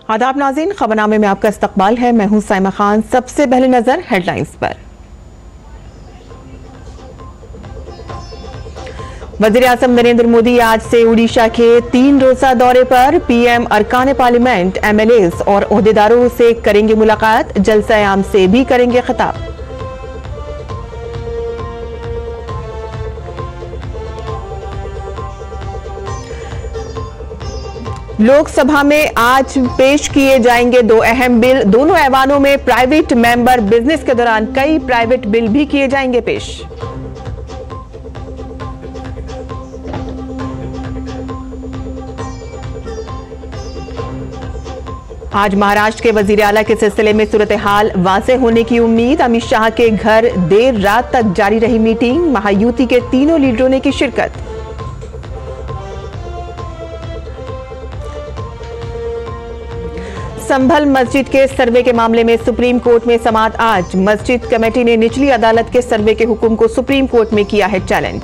आदाब नाज़रीन, खबरनामे में आपका इस्तकबाल है। मैं हूं साइमा खान। सबसे पहले नजर हेडलाइंस पर। वज़ीर आज़म नरेंद्र मोदी आज से उड़ीसा के 3 रोज़ा दौरे पर। पीएम अरकान पार्लियामेंट, एमएलएज और ओहदेदारों से करेंगे मुलाकात। जलसा आम से भी करेंगे खिताब। लोकसभा में आज पेश किए जाएंगे 2 अहम बिल। दोनों ऐवानों में प्राइवेट मेंबर बिजनेस के दौरान कई प्राइवेट बिल भी किए जाएंगे पेश। आज महाराष्ट्र के वजीर आला के सिलसिले में सूरत हाल वाज़े होने की उम्मीद। अमित शाह के घर देर रात तक जारी रही मीटिंग। महायुति के तीनों लीडरों ने की शिरकत। संभल मस्जिद के सर्वे के मामले में सुप्रीम कोर्ट में समाअत आज। मस्जिद कमेटी ने निचली अदालत के सर्वे के हुक्म को सुप्रीम कोर्ट में किया है चैलेंज।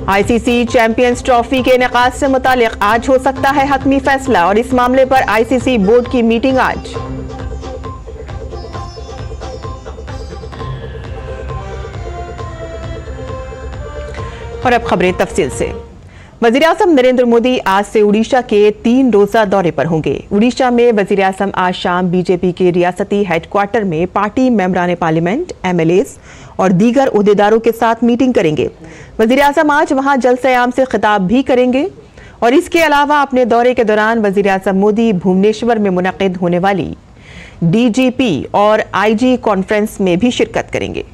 आईसीसी चैंपियंस ट्रॉफी के इनेकाद से मुतालिक आज हो सकता है हतमी फैसला और इस मामले पर आईसीसी बोर्ड की मीटिंग आज। और अब खबरें तफसील से। वज़ीर आज़म नरेंद्र मोदी आज से उड़ीसा के 3 रोज़ा दौरे पर होंगे। उड़ीसा में वज़ीर आज़म आज शाम बीजेपी के रियासती हेडक्वार्टर में पार्टी मेंबरान पार्लियामेंट, एमएलएज और दीगर ओहदेदारों के साथ मीटिंग करेंगे। वज़ीर आज़म आज वहां जलसे आम से खिताब भी करेंगे और इसके अलावा अपने दौरे के दौरान वज़ीर आज़म मोदी भुवनेश्वर में मुनक़िद होने वाली डीजीपी और आईजी कॉन्फ्रेंस में भी शिरकत करेंगे।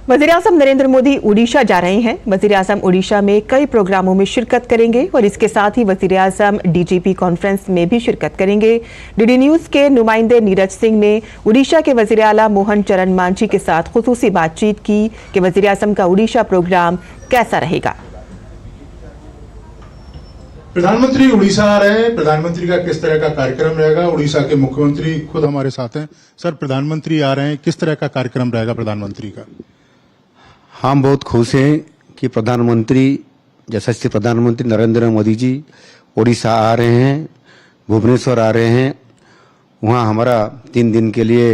वज़ीर आज़म नरेंद्र मोदी उड़ीसा जा रहे हैं। वज़ीर आज़म उड़ीसा में कई प्रोग्रामों में शिरकत करेंगे और इसके साथ ही वज़ीर आज़म डीजीपी कॉन्फ्रेंस में भी शिरकत करेंगे। डीडी न्यूज़ के नुमाइंदे नीरज सिंह ने उड़ीसा के वज़ीर आला मोहन चरण मांझी के साथ खुसूसी बातचीत की कि वज़ीर आज़म का उड़ीसा प्रोग्राम कैसा रहेगा। प्रधानमंत्री उड़ीसा आ रहे हैं, प्रधानमंत्री का किस तरह का कार्यक्रम रहेगा। उड़ीसा के मुख्यमंत्री खुद हमारे साथ हैं। सर, प्रधानमंत्री आ रहे हैं, किस तरह का कार्यक्रम रहेगा प्रधानमंत्री का? हम बहुत खुश हैं कि प्रधानमंत्री यशस्वी प्रधानमंत्री नरेंद्र मोदी जी उड़ीसा आ रहे हैं, भुवनेश्वर आ रहे हैं। वहाँ हमारा 3 दिन के लिए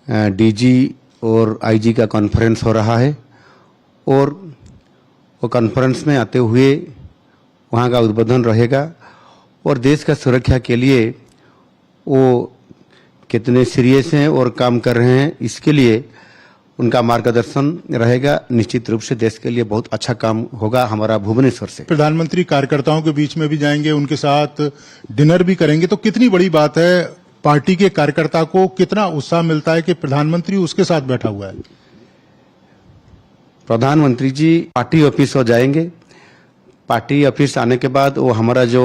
डीजी और आईजी का कॉन्फ्रेंस हो रहा है और वो कॉन्फ्रेंस में आते हुए वहाँ का उद्बोधन रहेगा और देश का सुरक्षा के लिए वो कितने सीरियस हैं और काम कर रहे हैं, इसके लिए उनका मार्गदर्शन रहेगा। निश्चित रूप से देश के लिए बहुत अच्छा काम होगा हमारा भुवनेश्वर से। प्रधानमंत्री कार्यकर्ताओं के बीच में भी जाएंगे, उनके साथ डिनर भी करेंगे, तो कितनी बड़ी बात है। पार्टी के कार्यकर्ता को कितना उत्साह मिलता है कि प्रधानमंत्री उसके साथ बैठा हुआ है। प्रधानमंत्री जी पार्टी ऑफिस हो जाएंगे। पार्टी ऑफिस आने के बाद वो हमारा जो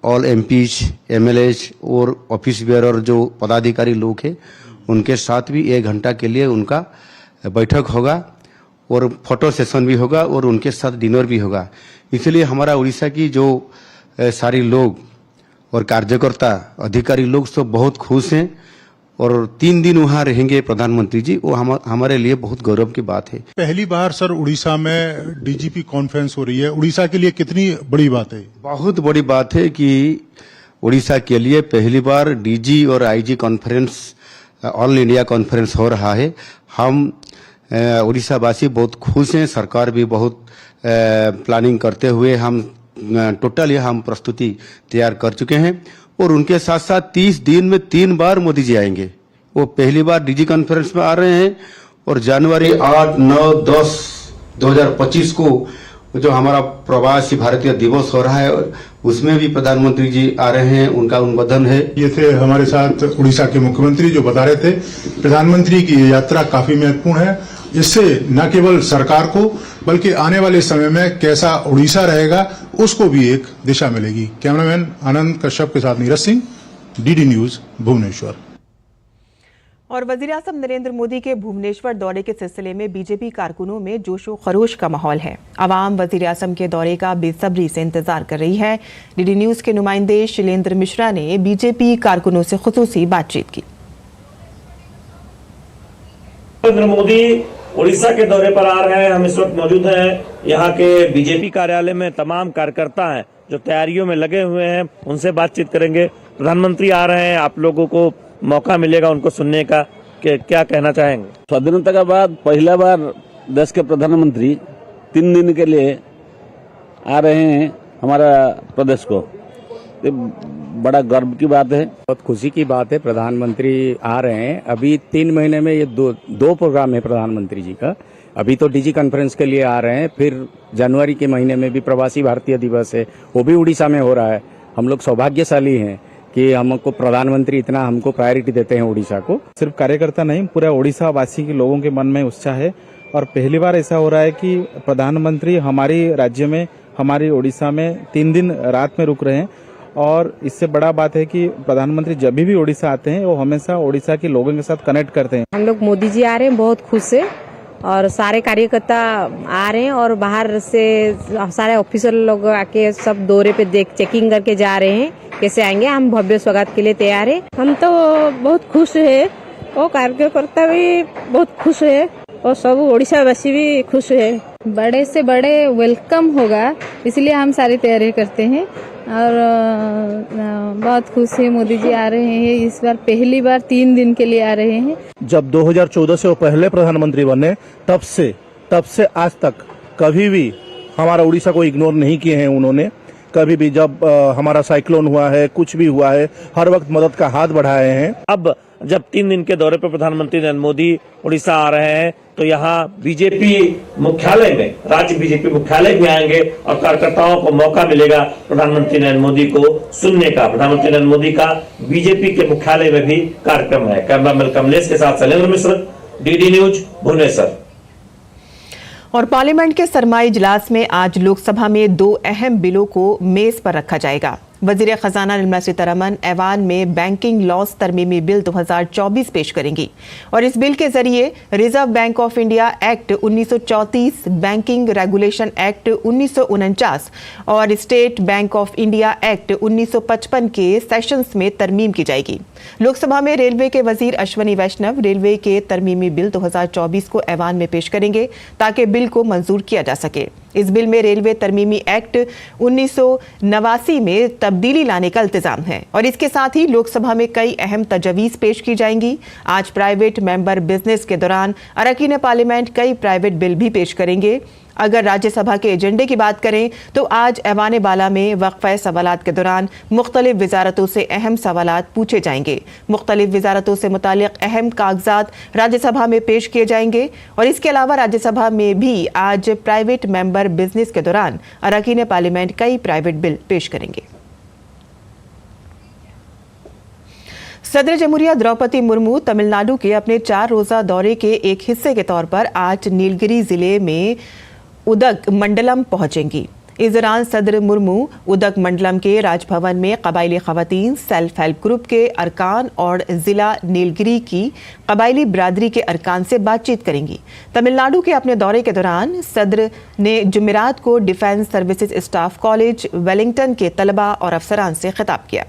ऑल एमपीज, एमएलएज और ऑफिस बेयरर जो पदाधिकारी लोग हैं उनके साथ भी 1 घंटा के लिए उनका बैठक होगा और फोटो सेशन भी होगा और उनके साथ डिनर भी होगा। इसलिए हमारा उड़ीसा की जो सारी लोग और कार्यकर्ता अधिकारी लोग सब बहुत खुश हैं और 3 दिन वहाँ रहेंगे प्रधानमंत्री जी। वो हमारे लिए बहुत गौरव की बात है। पहली बार सर उड़ीसा में डीजीपी कॉन्फ्रेंस हो रही है, उड़ीसा के लिए कितनी बड़ी बात है? बहुत बड़ी बात है कि उड़ीसा के लिए पहली बार डीजी और IG conference, all India conference हो रहा है। हम उड़ीसा वासी बहुत खुश हैं। सरकार भी बहुत प्लानिंग करते हुए हम टोटली हम प्रस्तुति तैयार कर चुके हैं और उनके साथ साथ 30 दिन में 3 बार मोदी जी आएंगे। वो पहली बार डीजी कॉन्फ्रेंस में आ रहे हैं और जनवरी 8, 9, 10, 2025 को जो हमारा प्रवासी भारतीय दिवस हो रहा है उसमें भी प्रधानमंत्री जी आ रहे हैं, उनका उद्बोधन है। ये थे हमारे साथ उड़ीसा के मुख्यमंत्री जो बता रहे थे प्रधानमंत्री की ये यात्रा काफी महत्वपूर्ण है। इससे न केवल सरकार को बल्कि आने वाले समय में कैसा उड़ीसा रहेगा उसको भी एक दिशा मिलेगी। कैमरामैन आनंद कश्यप के साथ नीरज सिंह, डीडी न्यूज, भुवनेश्वर। और वज़ीर आज़म नरेंद्र मोदी के भुवनेश्वर दौरे के सिलसिले में बीजेपी कारकुनों में जोशो खरोश का माहौल है। आवाम वज़ीर आज़म के दौरे का बेसब्री से इंतजार कर रही है। डीडी न्यूज़ के नुमाइंदे शैलेंद्र मिश्रा ने बीजेपी कारकुनों से खुसूसी बातचीत की। नरेंद्र मोदी उड़ीसा के दौरे पर आ रहे हैं। हम इस वक्त मौजूद हैं यहाँ के बीजेपी कार्यालय में। तमाम कार्यकर्ता हैं जो तैयारियों में लगे हुए हैं, उनसे बातचीत करेंगे। प्रधानमंत्री आ रहे हैं, आप लोगों को मौका मिलेगा उनको सुनने का, कि क्या कहना चाहेंगे? स्वाधीनता के बाद पहला बार देश के प्रधानमंत्री 3 दिन के लिए आ रहे हैं हमारा प्रदेश को, ये बड़ा गर्व की बात है, बहुत खुशी की बात है। प्रधानमंत्री आ रहे हैं। अभी 3 महीने में ये दो प्रोग्राम है प्रधानमंत्री जी का। अभी तो डीजी कॉन्फ्रेंस के लिए आ रहे हैं, फिर जनवरी के महीने में भी प्रवासी भारतीय दिवस है, वो भी उड़ीसा में हो रहा है। हम लोग सौभाग्यशाली हैं कि हमको प्रधानमंत्री इतना हमको प्रायोरिटी देते हैं उड़ीसा को। सिर्फ कार्यकर्ता नहीं, पूरा उड़ीसा वासी के लोगों के मन में उत्साह है और पहली बार ऐसा हो रहा है कि प्रधानमंत्री हमारी राज्य में, हमारी उड़ीसा में 3 दिन रात में रुक रहे हैं। और इससे बड़ा बात है कि प्रधानमंत्री जब भी उड़ीसा आते हैं वो हमेशा उड़ीसा के लोगों के साथ कनेक्ट करते हैं। हम लोग मोदी जी आ रहे हैं, बहुत खुश है और सारे कार्यकर्ता आ रहे हैं और बाहर से सारे ऑफिसर लोग आके सब दौरे पे चेकिंग करके जा रहे हैं कैसे आएंगे। हम भव्य स्वागत के लिए तैयार है। हम तो बहुत खुश है और कार्यकर्ता भी बहुत खुश है और सब उड़ीसा वासी भी खुश है। बड़े से बड़े वेलकम होगा, इसलिए हम सारी तैयारी करते हैं और बहुत खुश है। मोदी जी आ रहे हैं, इस बार पहली बार 3 दिन के लिए आ रहे हैं। जब 2014 से वो पहले प्रधानमंत्री बने तब से आज तक कभी भी हमारा उड़ीसा को इग्नोर नहीं किए हैं उन्होंने। कभी भी जब हमारा साइक्लोन हुआ है, कुछ भी हुआ है, हर वक्त मदद का हाथ बढ़ाए हैं। अब जब 3 दिन के दौरे पर प्रधानमंत्री नरेंद्र मोदी उड़ीसा आ रहे हैं तो यहाँ बीजेपी मुख्यालय में, राज्य बीजेपी मुख्यालय भी आएंगे और कार्यकर्ताओं को मौका मिलेगा प्रधानमंत्री नरेंद्र मोदी को सुनने का। प्रधानमंत्री नरेंद्र मोदी का बीजेपी के मुख्यालय में भी कार्यक्रम है। कैमरामैन कमलेश के साथ शैलेंद्र मिश्र, डीडी न्यूज, भुवनेश्वर। और पार्लियामेंट के सरमाई इजलास में आज लोकसभा में 2 अहम बिलों को मेज पर रखा जाएगा। वजीर खजाना निर्मला सीतारमण ऐवान में बैंकिंग लॉज तरमीमी बिल 2024 पेश करेंगी और इस बिल के जरिए reserve bank of India act 1934, banking regulation act 1949 और state bank of India act 1955 के सेशंस में तरमीम की जाएगी। लोकसभा में रेलवे के वजीर अश्वनी वैष्णव रेलवे के तरमीमी बिल 2024 को ऐवान में पेश करेंगे ताकि बिल को मंजूर किया जा सके। इस बिल में रेलवे तरमीमी एक्ट 1989 में तब्दीली लाने का इल्तिजाम है और इसके साथ ही लोकसभा में कई अहम तजवीज़ पेश की जाएंगी। आज प्राइवेट मेंबर बिजनेस के दौरान अरकान पार्लियामेंट कई प्राइवेट बिल भी पेश करेंगे। अगर राज्यसभा के एजेंडे की बात करें तो आज ऐवान बाला में वक्फा सवालात के दौरान मुख्तलिफ वजारतों से अहम सवालात पूछे जाएंगे। मुख्तलिफ वजारतों से मुतालिक अहम कागजात राज्यसभा में पेश किए जाएंगे और इसके अलावा राज्यसभा में भी आज प्राइवेट मेंबर बिजनेस के दौरान अरकान पार्लियामेंट कई प्राइवेट बिल पेश करेंगे। सदर जमहूरिया द्रौपदी मुर्मू तमिलनाडु के अपने 4 रोजा दौरे के एक हिस्से के तौर पर आज नीलगिरी जिले में उदक मंडलम पहुंचेंगी। इस दौरान सदर मुर्मू उदक मंडलम के राजभवन में कबायली खवातीन, सेल्फ हेल्प ग्रुप के अरकान और जिला नीलगिरी की कबायली बिरादरी के अरकान से बातचीत करेंगी। तमिलनाडु के अपने दौरे के दौरान सदर ने जुमेरात को defence services staff college Wellington के तलबा और अफसरान से खिताब किया।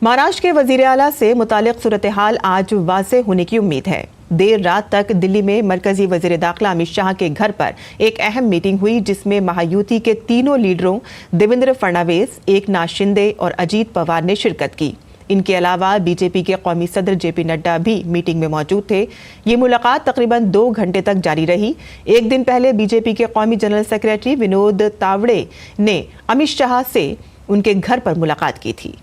महाराष्ट्र के वजीर आला से मुतालिक सूरत हाल आज वाज़ेह होने की उम्मीद है। देर रात तक दिल्ली में मरकजी वजीर दाखिला अमित शाह के घर पर एक अहम मीटिंग हुई जिसमें महायुति के तीनों लीडरों देवेंद्र फडणवीस, एकनाथ शिंदे और अजीत पवार ने शिरकत की। इनके अलावा बीजेपी के कौमी सदर जेपी नड्डा भी मीटिंग में मौजूद थे। ये मुलाकात तकरीबन 2 घंटे तक जारी रही। एक दिन पहले बीजेपी के कौमी जनरल सेक्रेटरी विनोद तावड़े ने अमित शाह से उनके घर पर मुलाकात की थी।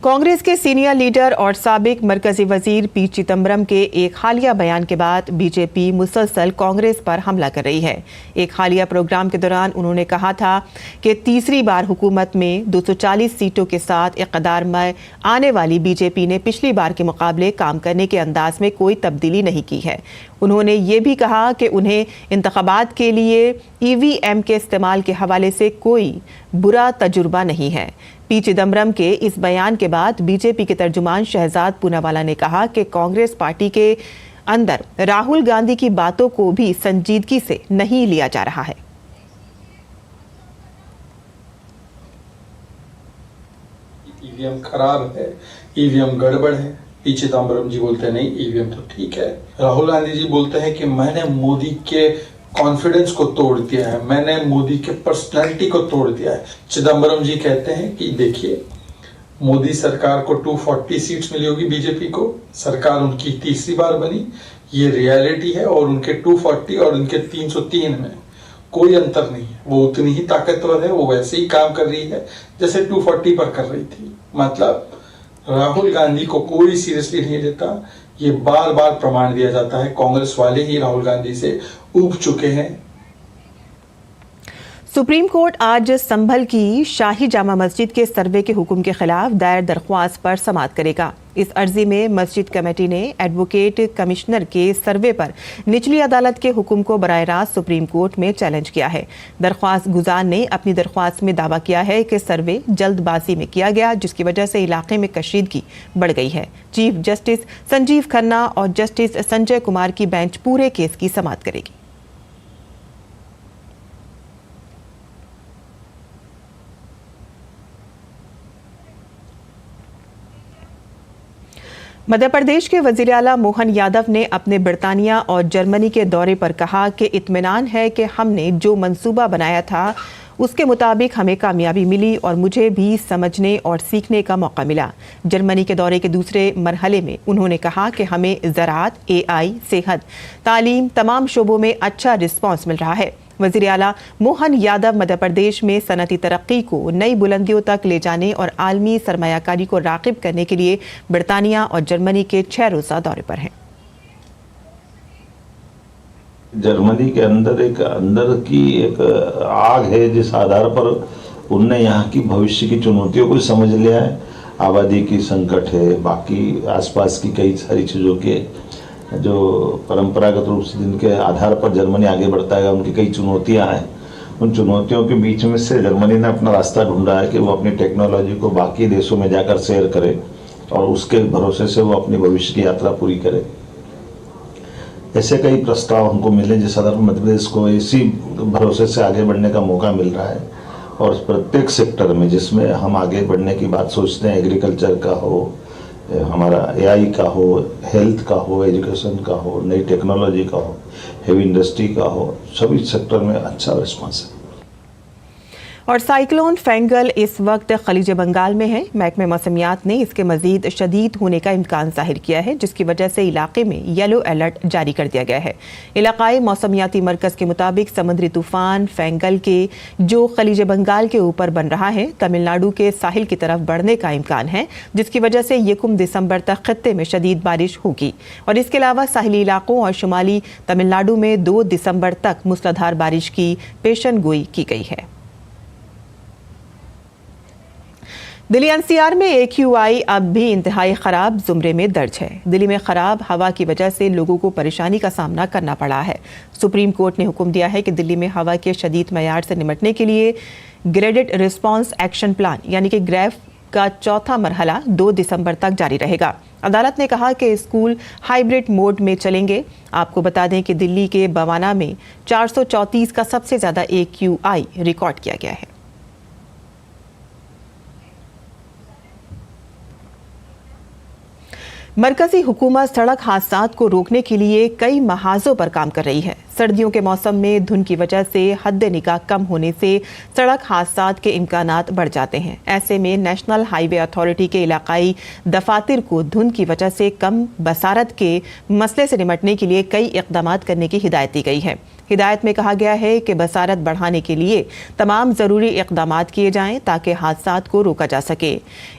कांग्रेस के सीनियर लीडर और साबिक मरकजी वजीर पी चिदम्बरम के एक हालिया बयान के बाद बीजेपी मुसलसल कांग्रेस पर हमला कर रही है। एक हालिया प्रोग्राम के दौरान उन्होंने कहा था कि तीसरी बार हुकूमत में 240 सीटों के साथ इक़्तिदार में आने वाली बीजेपी ने पिछली बार के मुकाबले काम करने के अंदाज में कोई तब्दीली नहीं की है। उन्होंने ये भी कहा कि उन्हें इंतखाबात के लिए ईवीएम के इस्तेमाल के हवाले से कोई बुरा तजुर्बा नहीं है। पी चिदम्बरम के इस बयान के बाद बीजेपी के तर्जुमान शहजाद पूनावाला ने कहा कि कांग्रेस पार्टी के अंदर राहुल गांधी की बातों को भी संजीदगी से नहीं लिया जा रहा है। ईवीएम खराब है, ईवीएम गड़बड़ है। पी चिदम्बरम जी बोलते हैं नहीं, ईवीएम तो ठीक है। राहुल गांधी जी बोलते हैं कि मैंने मोदी के कॉन्फिडेंस को तोड़ दिया है, मैंने मोदी के पर्सनैलिटी को तोड़ दिया है। चिदम्बरम जी कहते हैं कि देखिए, मोदी सरकार को 240 सीट्स मिली होगी, बीजेपी को सरकार उनकी तीसरी बार बनी, ये रियलिटी है। और उनके 240 और उनके 303 में कोई अंतर नहीं है। वो उतनी ही ताकतवर है, वो वैसे ही काम कर रही है जैसे 240 पर कर रही थी। मतलब राहुल गांधी को कोई सीरियसली नहीं लेता। ये बार बार प्रमाण दिया जाता है, कांग्रेस वाले ही राहुल गांधी से ऊब चुके हैं। सुप्रीम कोर्ट आज संभल की शाही जामा मस्जिद के सर्वे के हुक्म के खिलाफ दायर दरख्वास्त पर समाअत करेगा। इस अर्जी में मस्जिद कमेटी ने एडवोकेट कमिश्नर के सर्वे पर निचली अदालत के हुक्म को बराह रास्त सुप्रीम कोर्ट में चैलेंज किया है। दरख्वास्त गुजार ने अपनी दरख्वास्त में दावा किया है कि सर्वे जल्दबाजी में किया गया, जिसकी वजह से इलाके में कशीदगी बढ़ गई है। चीफ जस्टिस संजीव खन्ना और जस्टिस संजय कुमार की बेंच पूरे केस की समाअत करेगी। मध्य प्रदेश के वजीर आला मोहन यादव ने अपने बरतानिया और जर्मनी के दौरे पर कहा कि इत्मीनान है कि हमने जो मंसूबा बनाया था उसके मुताबिक हमें कामयाबी मिली और मुझे भी समझने और सीखने का मौका मिला। जर्मनी के दौरे के दूसरे मरहले में उन्होंने कहा कि हमें ज़राअत, AI, सेहत, तालीम तमाम शोबों में अच्छा रिस्पांस मिल रहा है। वज़ीर आला मोहन यादव मध्य प्रदेश में सनती तरक्की को नई बुलंदियों तक ले जाने और आलमी सरमायाकारी को राग़िब करने के लिए बरतानिया और जर्मनी के 6 रोज़ा दौरे पर हैं। जर्मनी के अंदर की एक आग है, जिस आधार पर उनने यहाँ की भविष्य की चुनौतियों को समझ लिया है। आबादी की संकट है, बाकी आसपास की कई सारी चीज़ों के जो परंपरागत रूप से जिनके आधार पर जर्मनी आगे बढ़ता है, उनकी कई चुनौतियां हैं। उन चुनौतियों के बीच में से जर्मनी ने अपना रास्ता ढूंढा है कि वो अपनी टेक्नोलॉजी को बाकी देशों में जाकर शेयर करे और उसके भरोसे से वो अपनी भविष्य की यात्रा पूरी करे। ऐसे कई प्रस्ताव हमको मिले जिस आधार पर मध्य प्रदेश को इसी भरोसे से आगे बढ़ने का मौका मिल रहा है। और प्रत्येक सेक्टर में जिसमें हम आगे बढ़ने की बात सोचते हैं, एग्रीकल्चर का हो, हमारा AI का हो, हेल्थ का हो, एजुकेशन का हो, नई टेक्नोलॉजी का हो, हेवी इंडस्ट्री का हो, सभी सेक्टर में अच्छा रिस्पांस है। और साइक्लोन फेंगल इस वक्त खलीज बंगाल में है। महकमे मौसमियात ने इसके मजीद शदीद होने का इम्कान जाहिर किया है, जिसकी वजह से इलाके में येलो अलर्ट जारी कर दिया गया है। इलाकाई मौसमियाती मरकज के मुताबिक समुद्री तूफान फेंगल के जो खलीज बंगाल के ऊपर बन रहा है, तमिलनाडु के साहिल की तरफ बढ़ने का इम्कान है, जिसकी वजह से 1 दिसंबर तक खत्ते में शदीद बारिश होगी। और इसके अलावा साहिली इलाकों और शुमाली तमिलनाडु में 2 दिसंबर तक मूसलाधार बारिश की पेशन गोई की गई है। दिल्ली NCR में AQI अब भी इंतहाई ख़राब ज़ुमरे में दर्ज है। दिल्ली में ख़राब हवा की वजह से लोगों को परेशानी का सामना करना पड़ा है। सुप्रीम कोर्ट ने हुक्म दिया है कि दिल्ली में हवा के शदीद मयार से निपटने के लिए ग्रेडेड रिस्पांस एक्शन प्लान यानी कि ग्रैफ का चौथा मरहला 2 दिसंबर तक जारी रहेगा। अदालत ने कहा कि स्कूल हाइब्रिड मोड में चलेंगे। आपको बता दें कि दिल्ली के बवाना में 434 का सबसे ज़्यादा AQI रिकॉर्ड किया गया है। मरकजी हुकूमत सड़क हादसात को रोकने के लिए कई महाजों पर काम कर रही है। सर्दियों के मौसम में धुंध की वजह से हद निगाह कम होने से सड़क हादसात के इम्कानात बढ़ जाते हैं। ऐसे में नेशनल हाईवे अथॉरिटी के इलाकाई दफातर को धुंध की वजह से कम बसारत के मसले से निपटने के लिए कई इक़दामात करने की हिदायत दी गई है। हिदायत में कहा गया है कि बसारत बढ़ाने के लिए तमाम ज़रूरी इक़दामात किए जाएं ताकि हादसात को रोका जा सके।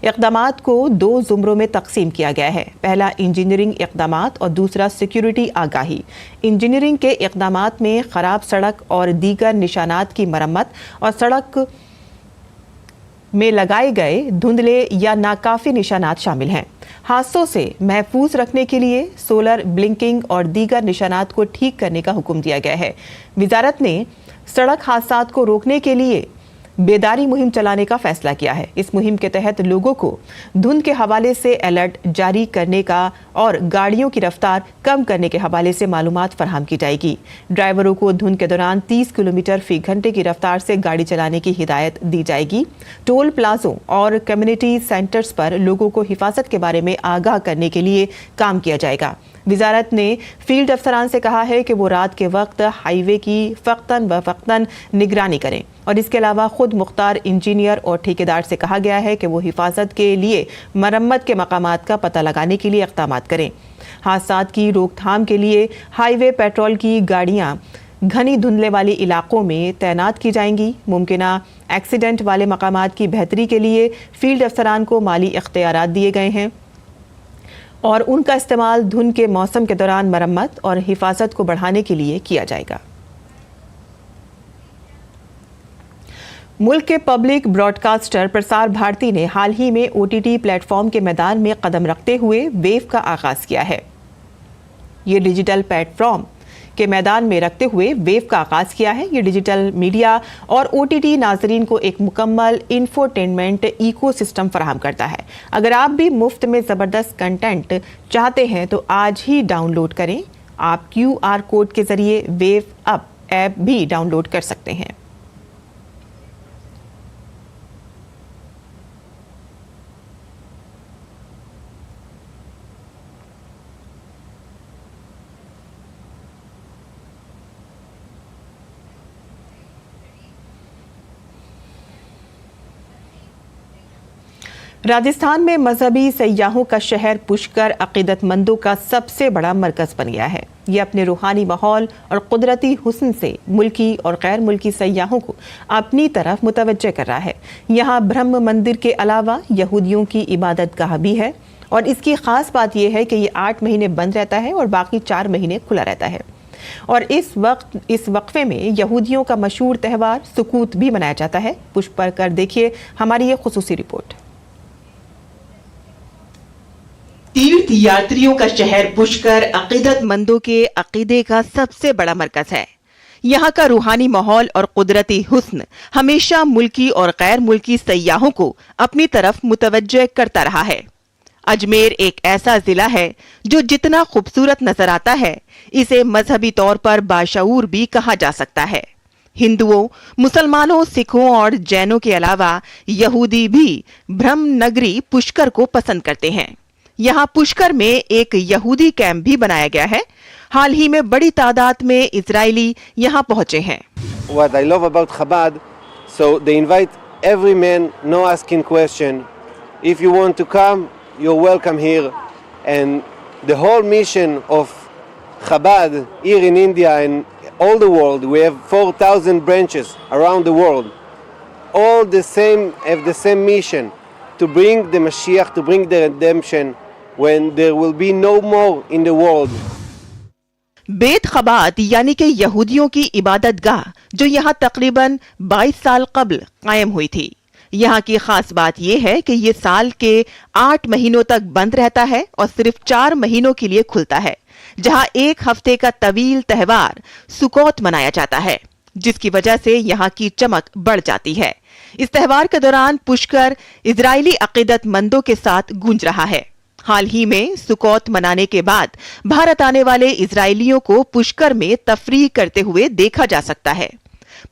इक़दामात को 2 ज़ुमरों में तकसीम किया गया है। पहला इंजीनियरिंग इक़दामात और दूसरा सिक्योरिटी आगाही। इंजीनियरिंग के इक़दामात में ख़राब सड़क और दीगर निशानात की मरम्मत और सड़क में लगाए गए धुंधले या नाकाफी निशानात शामिल हैं। हादसों से महफूज रखने के लिए सोलर ब्लिंकिंग और दीगर निशानात को ठीक करने का हुक्म दिया गया है। वजारत ने सड़क हादसात को रोकने के लिए बेदारी मुहिम चलाने का फैसला किया है। इस मुहिम के तहत लोगों को धुंध के हवाले से अलर्ट जारी करने का और गाड़ियों की रफ्तार कम करने के हवाले से मालूमात फराहम की जाएगी। ड्राइवरों को धुंध के दौरान 30 किलोमीटर फी घंटे की रफ्तार से गाड़ी चलाने की हिदायत दी जाएगी। टोल प्लाजों और कम्युनिटी सेंटर्स पर लोगों को हिफाजत के बारे में आगाह करने के लिए काम किया जाएगा। वजारत ने फील्ड अफसरान से कहा है कि वो रात के वक्त हाईवे की फ़क्तन निगरानी करें और इसके अलावा खुद मुख्तार इंजीनियर और ठेकेदार से कहा गया है कि वो हिफाजत के लिए मरम्मत के मकामात का पता लगाने के लिए इक़दाम करें। हादसात की रोकथाम के लिए हाईवे पेट्रोल की गाड़ियां घनी धुंधले वाले इलाकों में तैनात की जाएंगी। मुमकिना एक्सीडेंट वाले मकामात की बेहतरी के लिए फील्ड अफसरान को माली इख्तियारात दिए गए हैं और उनका इस्तेमाल धुंध के मौसम के दौरान मरम्मत और हिफाजत को बढ़ाने के लिए किया जाएगा। मुल्क के पब्लिक ब्रॉडकास्टर प्रसार भारती ने हाल ही में OTT प्लेटफॉर्म के मैदान में कदम रखते हुए वेव का आगाज किया है। ये डिजिटल प्लेटफॉर्म के मैदान में रखते हुए वेव का आगाज किया है। ये डिजिटल मीडिया और OTT नाजरीन को एक मुकम्मल इंफोटेनमेंट इकोसिस्टम फराहम करता है। अगर आप भी मुफ्त में ज़बरदस्त कंटेंट चाहते हैं तो आज ही डाउनलोड करें। आप QR कोड के जरिए वेव अप ऐप भी डाउनलोड कर सकते हैं। राजस्थान में मजहबी सयाहों का शहर पुष्कर अकीदतमंदों का सबसे बड़ा मरकज बन गया है। ये अपने रूहानी माहौल और कुदरती हुस्न से मुल्की और गैर मुल्की सयाहों को अपनी तरफ मुतवज्जे कर रहा है। यहाँ ब्रह्म मंदिर के अलावा यहूदियों की इबादतगाह भी है और इसकी खास बात यह है कि ये 8 महीने बंद रहता है और बाकी 4 महीने खुला रहता है। और इस वक्फे में यहूदियों का मशहूर त्यौहार सुकूत भी मनाया जाता है। पुष्प पर कर देखिए हमारी ये खुसूसी रिपोर्ट। तीर्थ यात्रियों का शहर पुष्कर अकीदतमंदों के अकीदे का सबसे बड़ा मरकज है। यहाँ का रूहानी माहौल और कुदरती हुस्न हमेशा मुल्की और गैर मुल्की सयाहों को अपनी तरफ मुतवज्जे करता रहा है। अजमेर एक ऐसा जिला है जो जितना खूबसूरत नजर आता है इसे मजहबी तौर पर बाशऊर भी कहा जा सकता है। हिंदुओं, मुसलमानों, सिखों और जैनों के अलावा यहूदी भी ब्रह्म नगरी पुष्कर को पसंद करते हैं। यहाँ पुष्कर में एक यहूदी कैंप भी बनाया गया है। हाल ही में बड़ी तादाद में इजरायली यहाँ पहुंचे हैं। What I love about Chabad, so they invite every man, no asking question. If you want to come, you're welcome here. And the whole mission of Chabad here in India and all the world, we have 4,000 branches around the world. All the same have the same mission to bring the Mashiach, to bring the redemption. When there will be no more in the world. बेत खबात यानी कि यहूदियों की इबादतगाह जो यहाँ तकरीबन 22 साल कबल कायम हुई थी। यहाँ की खास बात यह है कि ये साल के 8 महीनों तक बंद रहता है और सिर्फ 4 महीनों के लिए खुलता है, जहाँ 1 हफ्ते का तवील त्यौहार सुकौत मनाया जाता है, जिसकी वजह से यहाँ की चमक बढ़ जाती है। इस त्यौहार के दौरान पुष्कर इजरायली अकीदतमंदों के साथ गूंज रहा है। हाल ही में सुकौत मनाने के बाद भारत आने वाले इजरायलियों को पुष्कर में तफरीह करते हुए देखा जा सकता है।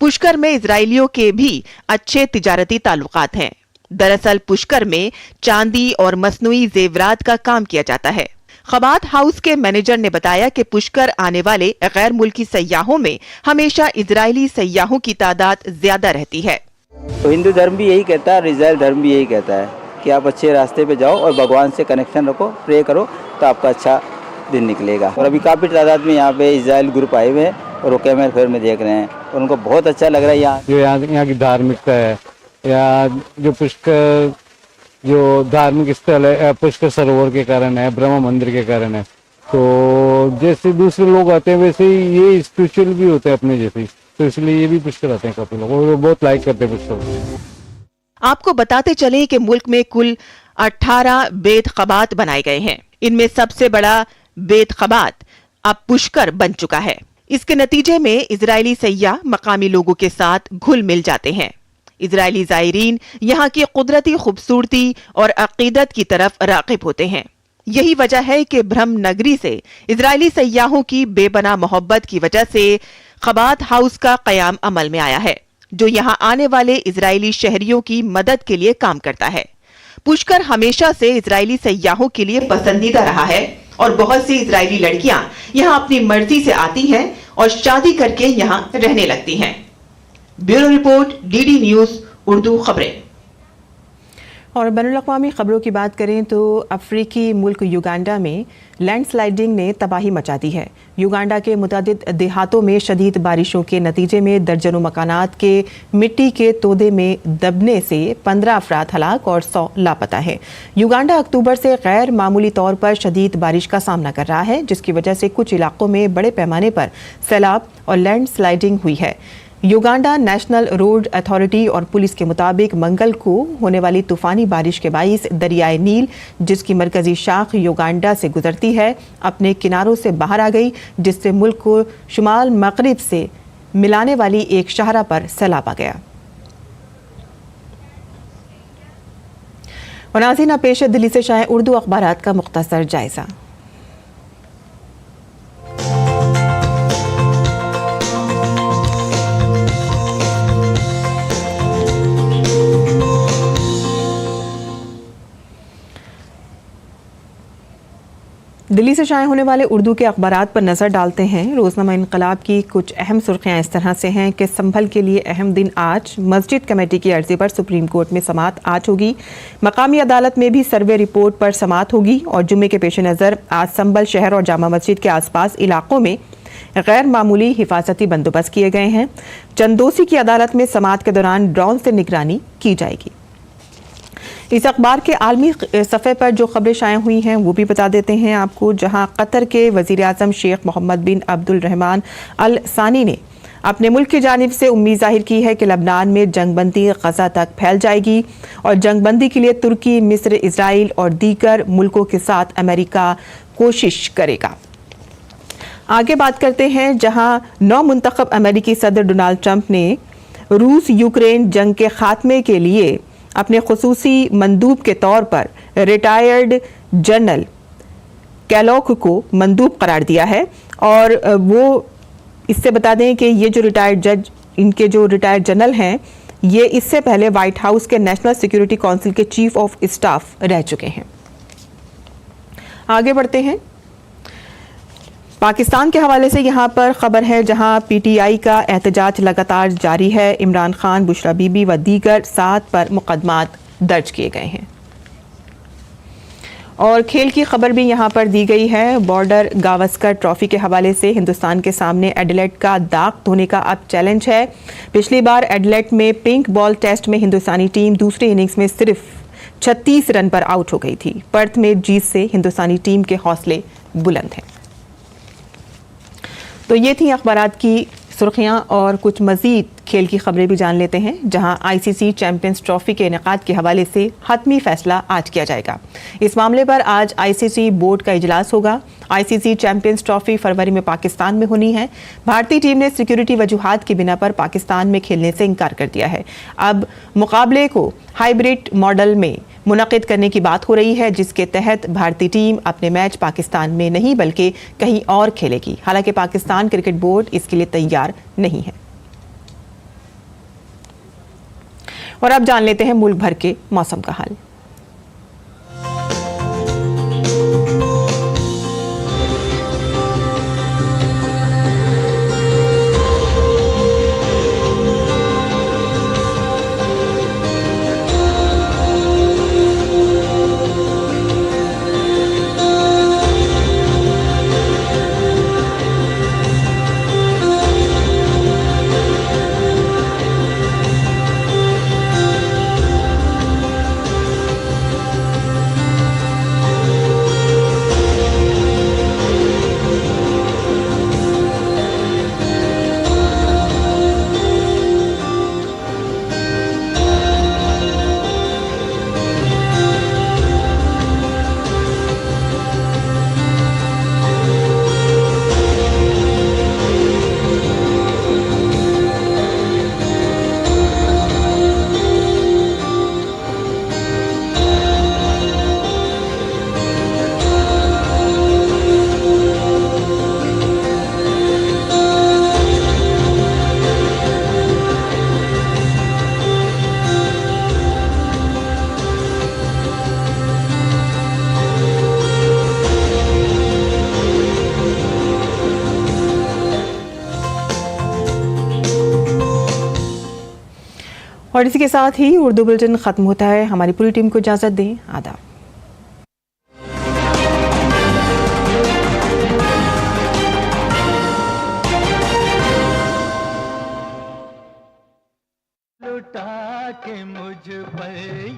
पुष्कर में इजरायलियों के भी अच्छे तिजारती ताल्लुकात हैं। दरअसल पुष्कर में चांदी और मसनूई जेवरात का काम किया जाता है। खबात हाउस के मैनेजर ने बताया कि पुष्कर आने वाले गैर मुल्की सयाहों में हमेशा इजरायली सयाहों की तादाद ज्यादा रहती है। तो हिंदू धर्म भी यही कहता है और इजराइल धर्म भी यही कहता है कि आप अच्छे रास्ते पे जाओ और भगवान से कनेक्शन रखो, प्रे करो तो आपका अच्छा दिन निकलेगा। और अभी काफ़ी तादाद में यहाँ पे इजराइल ग्रुप आए हुए हैं और वो कैमरे फेयर में देख रहे हैं और उनको बहुत अच्छा लग रहा है। यहाँ की धार्मिकता है, या जो पुष्कर जो धार्मिक स्थल है पुष्कर सरोवर के कारण है, ब्रह्म मंदिर के कारण है। तो जैसे दूसरे लोग आते हैं वैसे ही ये स्पिरिचुअल भी होते हैं अपने जैसे, तो इसलिए ये भी पुष्कर आते हैं काफी लोग और वो बहुत लाइक करते हैं पुष्कर। आपको बताते चले कि मुल्क में कुल 18 बेत खबात बनाए गए हैं। इनमें सबसे बड़ा बेत खबात अब पुष्कर बन चुका है। इसके नतीजे में इजरायली सयाह मकामी लोगों के साथ घुल मिल जाते हैं। इजरायली ज़ायरीन यहाँ की कुदरती खूबसूरती और अकीदत की तरफ राग़िब होते हैं। यही वजह है कि ब्रह्म नगरी से इजरायली सयाहों की बेपनाह मोहब्बत की वजह से खबात हाउस का कयाम अमल में आया है, जो यहाँ आने वाले इजरायली शहरियों की मदद के लिए काम करता है। पुष्कर हमेशा से इजरायली सयाहों के लिए पसंदीदा रहा है और बहुत सी इजरायली लड़कियां यहाँ अपनी मर्जी से आती हैं और शादी करके यहाँ रहने लगती हैं। Bureau report, DD news Urdu खबरें। और बैनुल-अक़वामी खबरों की बात करें तो अफ्रीकी मुल्क युगांडा में लैंडस्लाइडिंग ने तबाही मचा दी है। युगांडा के मुतादिद देहातों में शदीद बारिशों के नतीजे में दर्जनों मकानात के मिट्टी के तोदे में दबने से 15 अफराद हलाक और 100 लापता हैं। युगांडा अक्टूबर से गैर मामूली तौर पर शदीद बारिश का सामना कर रहा है, जिसकी वजह से कुछ इलाकों में बड़े पैमाने पर सैलाब और लैंडस्लाइडिंग हुई है। युगांडा नेशनल रोड अथॉरिटी और पुलिस के मुताबिक मंगल को होने वाली तूफानी बारिश के बाइस दरियाए नील, जिसकी मरकजी शाख युगांडा से गुजरती है, अपने किनारों से बाहर आ गई, जिससे मुल्क को शुमाल मगरिब से मिलाने वाली एक शाहरा पर सैलाब आ गया। और नाज़रीन, पेश है दिल्ली से शाये उर्दू अखबारात का मुख्तसर जायजा। दिल्ली से शाये होने वाले उर्दू के अखबारात पर नज़र डालते हैं। रोज़नामा इनकलाब की कुछ अहम सुर्खियाँ इस तरह से हैं कि संभल के लिए अहम दिन आज, मस्जिद कमेटी की अर्जी पर सुप्रीम कोर्ट में समाअत आज होगी। मकामी अदालत में भी सर्वे रिपोर्ट पर समाअत होगी और जुम्मे के पेश नज़र आज संभल शहर और जामा मस्जिद के आसपास इलाकों में गैर मामूली हिफाजती बंदोबस्त किए गए हैं। चंदोसी की अदालत में समाअत के दौरान ड्रोन से निगरानी की जाएगी। इस अखबार के आलमी सफ़े पर जो खबरें शाया हुई हैं वो भी बता देते हैं आपको, जहां कतर के वज़ीर आज़म शेख मोहम्मद बिन अब्दुल रहमान अल सानी ने अपने मुल्क की जानिब से उम्मीद जाहिर की है कि लबनान में जंगबंदी गजा तक फैल जाएगी और जंगबंदी के लिए तुर्की, मिस्र, इजराइल और दीगर मुल्कों के साथ अमेरिका कोशिश करेगा। आगे बात करते हैं, जहां नौ मुंतखब अमेरिकी सदर डोनाल्ड ट्रंप ने रूस यूक्रेन जंग के खात्मे के लिए अपने खुसूसी मंदूब के तौर पर रिटायर्ड जनरल कैलोक को मंदूब करार दिया है। और वो इससे बता दें कि ये जो इनके जो रिटायर्ड जनरल हैं, ये इससे पहले व्हाइट हाउस के नेशनल सिक्योरिटी काउंसिल के चीफ ऑफ स्टाफ रह चुके हैं। आगे बढ़ते हैं, पाकिस्तान के हवाले से यहाँ पर खबर है, जहाँ पीटीआई का एहतजाज लगातार जारी है। इमरान खान, बुशरा बीबी व दीगर 7 पर मुकदमात दर्ज किए गए हैं। और खेल की खबर भी यहाँ पर दी गई है। बॉर्डर गावस्कर ट्रॉफी के हवाले से हिंदुस्तान के सामने एडिलेड का दाग धोने का अब चैलेंज है। पिछली बार एडिलेड में पिंक बॉल टेस्ट में हिंदुस्तानी टीम दूसरी इनिंग्स में सिर्फ 36 रन पर आउट हो गई थी। पर्थ में जीत से हिंदुस्तानी टीम के हौसले बुलंद हैं। तो ये थी अखबारात की सुर्खियां और कुछ मजीद खेल की खबरें भी जान लेते हैं, जहां आईसीसी चैंपियंस ट्रॉफी के इनेकाद के हवाले से हतमी फैसला आज किया जाएगा। इस मामले पर आज आईसीसी बोर्ड का इजलास होगा। आईसीसी चैंपियंस ट्रॉफी फरवरी में पाकिस्तान में होनी है। भारतीय टीम ने सिक्योरिटी वजूहात की बिना पर पाकिस्तान में खेलने से इनकार कर दिया है। अब मुकाबले को हाइब्रिड मॉडल में मुनक़िद करने की बात हो रही है, जिसके तहत भारतीय टीम अपने मैच पाकिस्तान में नहीं बल्कि कहीं और खेलेगी। हालांकि पाकिस्तान क्रिकेट बोर्ड इसके लिए तैयार नहीं है। और अब जान लेते हैं मुल्क भर के मौसम का हाल। और इसी के साथ ही उर्दू बुलेटिन खत्म होता है। हमारी पूरी टीम को इजाजत दें। आदाब। लुटा के मुझ पर